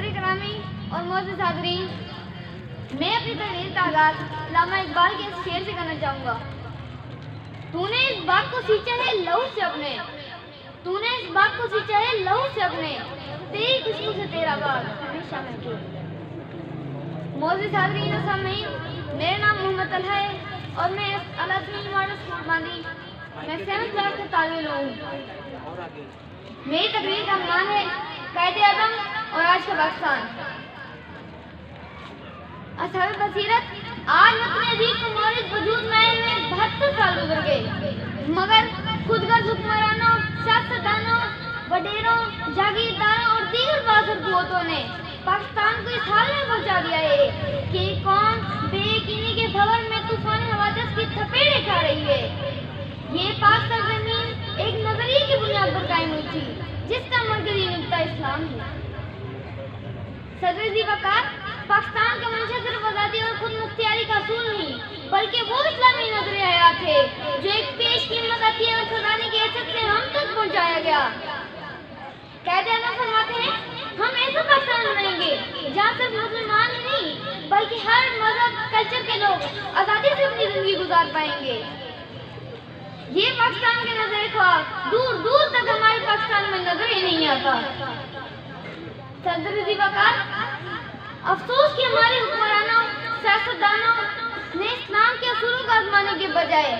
सदर करामी और मोअज़्ज़िज़ हाज़रीन, मैं अपनी तकरीर का आगाज़ अल्लामा इकबाल के इस शेर से करना चाहूँगा। तूने इस बाग को सींचा है लहू से अपने, तूने इस बाग को सींचा है लहू से अपने, तेरी खुशबू से तेरा बाग हमेशा महफूज। मोअज़्ज़िज़ हाज़रीन और सामीन, मेरा नाम मोहम्मद तलहा है और मैं अल-अज़मीन मॉडल स्कूल बांदी मैं 7th क्लास का तालिब हूँ। मेरी तकरीर का नाम है कायदे-ए-आज़म और आज का पाकिस्तान। असहाब बसीरत, आज वतन अज़ीज़ को मौलिद वजूद में आए हुए 72 साल गुजर गए, मगर खुदगर्ज़ हुक्मरानों, सियासतदानों, वडेरों, जागीरदारों और दीगर बाज़र कुव्वतों ने पाकिस्तान को इस हाल में पहुंचा दिया है कि कौम बेयकीनी के भंवर में तूफानी हवादिस की थपेड़े खा रही है। ये पाक सरजमीन एक नजरिए की बुनियाद पर कायम हुई थी, जिसका मरकज़ी नुक्ता इस्लाम है। सदर वक़ार, पाकिस्तान का मंशा सिर्फ आज़ादी और खुद मुख्तियारी का असूल नहीं, बल्कि वो इस्लामी नजरिया हयात है जो एक पेश कीमत अतिया और खजाने की हैसियत से हम तक पहुंचाया गया। कायदे-ए-आज़म फरमाते हैं, हम ऐसा पाकिस्तान बनाएंगे जहाँ सिर्फ मुसलमान ही नहीं बल्कि हर मजहब कल्चर के लोग आज़ादी से अपनी जिंदगी गुजार पाएंगे। ये पाकिस्तान के नजर ख्वाब दूर दूर तक हमारे पाकिस्तान में नजर ही नहीं आता। सदर वक़ार, अफसोस कि हमारे हुक्मरानों, सियासतदानों ने इस्लाम के असूलों को आजमाने के बजाय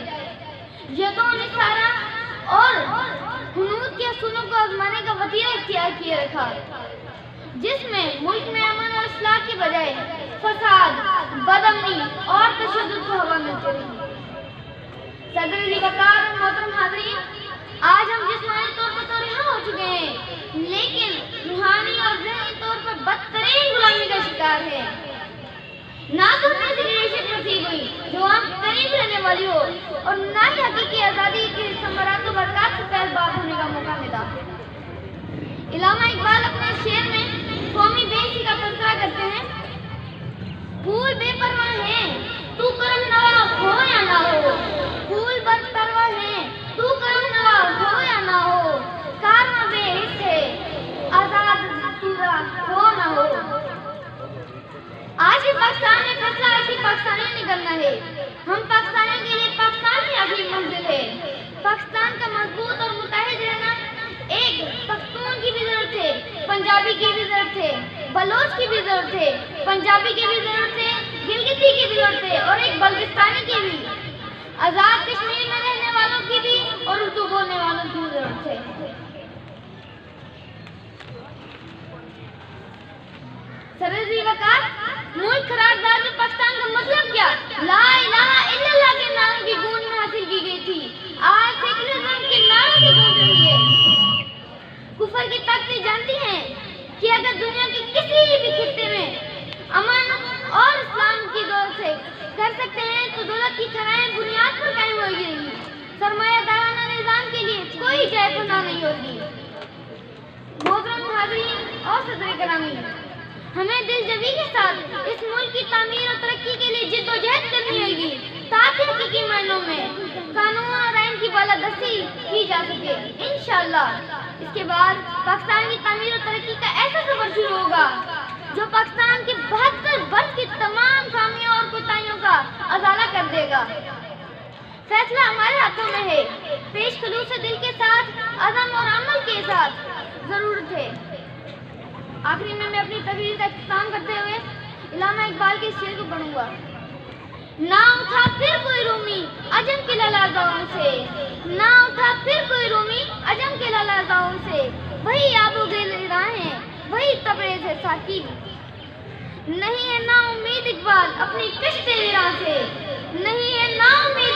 यदों निसारा और हुनूद के असूलों को आजमाने का वतीरा इख्तियार किए रखा, जिसमें मुल्क में अमन और इस्लाह के बजाय फसाद, बदअमनी और तशद्दुद को हवा मिलती रही। सदर वक़ार और मोहतरम हाज़रीन, आज हम जिस्मानी तौर पर तो रिहा हो चुके हैं, लेकिन रूहानी और ज़हनी तौर पर बदतरीन गुलामी का शिकार है। ना तो हमें ऐसी लीडरशिप नसीब हुई जो हम करीब रहने वाली हो, और ना ही हकीकी आज़ादी के समरात व बरक़ात से फैज़बाब होने का मौका मिला। अल्लामा इकबाल अपने शेर में कौमी बेइज्जती का तज़किरा करते हैं। फूल बेपरवाह हैं, तू करम नवा हो या ना हो, फूल बरपरवाह हैं, तू करम नवा हो या ना हो, कारवां बेहिस है, आज़ाद पूरा हो ना हो। आज के पाकिस्तान में फैसला ऐसी पाकिस्तानियों ने करना है। हम पाकिस्तानियों के लिए पाकिस्तान ही आखिरी मंजिल है। पाकिस्तान का मजबूत और मुत्तहिद रहना एक पख्तून की भी जरूरत है, पंजाबी की भी जरूरत है, बलोच की भी जरूरत है, पंजाबी की भी जरूरत है, गिलगिती की भी जरूरत है और एक बल्तिस्तानी की भी, आजाद कश्मीर में रहने वालों की भी और उर्दू बोलने वालों की भी जरूरत है। सरहदी वक़ार, मुल्क करारदाद में पाकिस्तान का मतलब क्या? ला इलाहा इल्लल्लाह के नारे की गूंज में हासिल की गई थी, आज सेकुलरिज्म के नारे की गूंज रही है। कुफर की ताकतें जानती हैं कि अगर दुनिया के किसी भी खित्ते में अमन और इस्लाम की दौलत से कर सकते हैं तो दौलत की खराएं बुनियाद पर कायम होगी, सरमायादाराना निज़ाम के लिए कोई जय पनाह नहीं होगी। मोहतरम हाज़रीन और सदर करामी, हमें दिलजवी के साथ इस मुल्क की तामीर और तरक्की के लिए जिद्दोजहद करनी होगी ताकि हकीकी मायनों में कानून और आइन की बालादस्ती की जा सके। इंशाअल्लाह इसके बाद पाकिस्तान की तामीर और तरक्की का ऐसा सफर शुरू होगा जो पाकिस्तान के 72 वर्ष की तमाम खामियों और कोताहियों का अजाला कर देगा। फैसला हमारे हाथों में है, पेश खलूस दिल के साथ, अज़म और अमल के साथ जरूरत है। आखिरी में मैं अपनी तकरीर का इख्तिताम करते हुए अल्लामा इकबाल के शेर को पढ़ूंगा। ना उठा फिर कोई रूमी अजम के ललाज़ाओं से, ना उठा फिर कोई रूमी अजम के ललाज़ाओं से, वही आबो गिल राहें, वही तबरेज़ है साकी। नहीं है ना उम्मीद इकबाल अपनी कश्ते विरां से, नहीं है ना उम्मीद